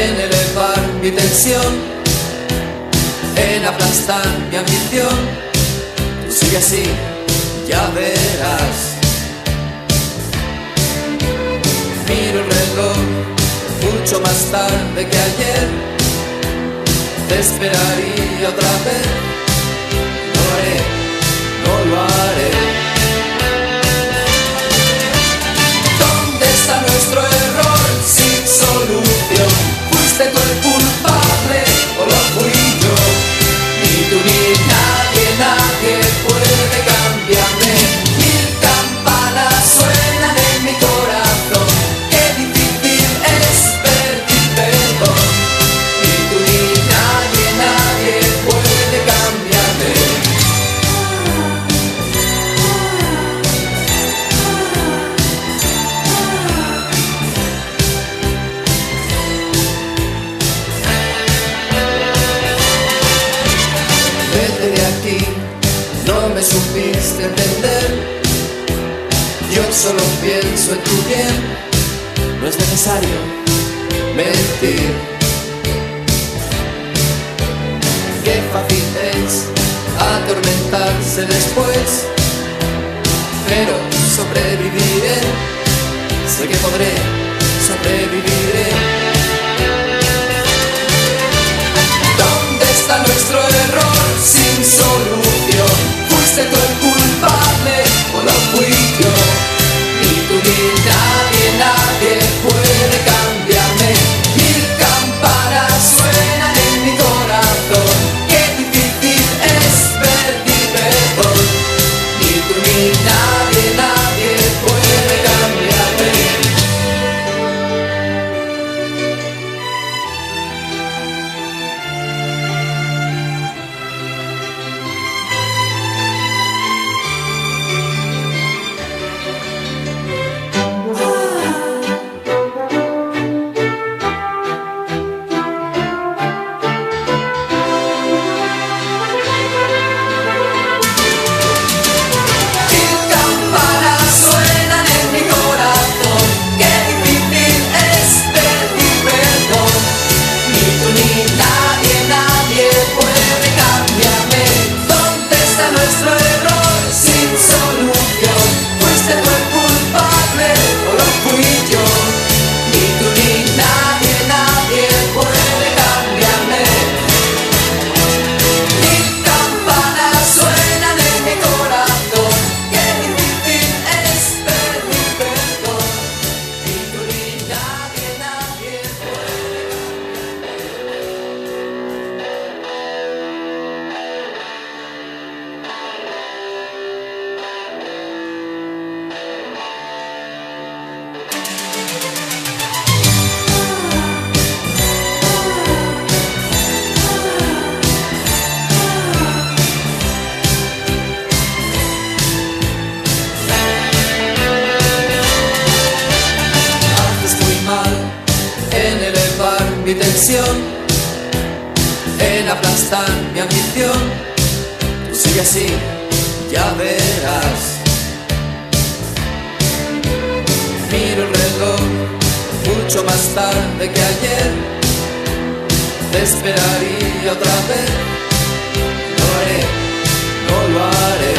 en elevar mi tensión, en aplastar mi ambición. Tú sigue así, ya verás. Miro el reloj, mucho más tarde que ayer. Te esperaría otra vez. No haré, no lo haré. ¿Dónde está nuestro error sin solución? ¿Fuiste tú el culpable o lo fui yo? Ni tú ni nadie, nadie puede cambiarme. Mil campanas suenan en mi corazón. Qué difícil es pedir perdón. Ni tú ni nadie, nadie puede cambiarme. Vete de aquí, no me supiste entender. Yo solo pienso en tu bien. No es necesario mentir. Qué fácil es atormentarse después, pero sobreviviré. Sé que podré, sobreviviré. ¿Dónde está nuestro error sin solución? ¿Fuiste tú el culpable o lo fui yo? Ni tú ni nadie, nadie puede cambiarme. Mil campanas suenan en mi corazón. Qué difícil es pedir perdón. Ni tú ni nadie, nadie puede cambiarme. Mi tensión, en aplastar mi ambición. Tú sigue así, ya verás. Miro el reloj, mucho más tarde que ayer. Te esperaría otra vez. No haré, no lo haré.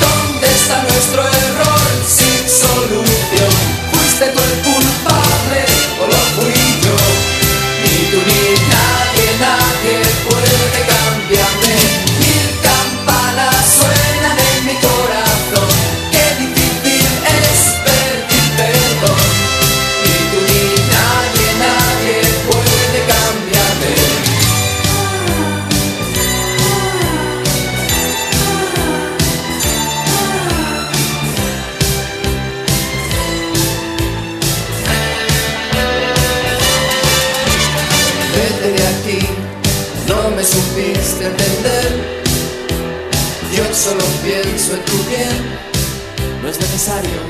¿Dónde está nuestro error sin solución? ¿Fuiste tú el culpable o lo fui yo? Ni tú ni nadie, nadie puede cambiarme. Mil campanas suenan en mi corazón. Qué difícil es pedir perdón. Ni tú ni nadie, nadie puede cambiarme. Vete de aquí, no me supiste entender. Yo solo pienso en tu bien. No es necesario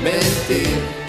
mentir.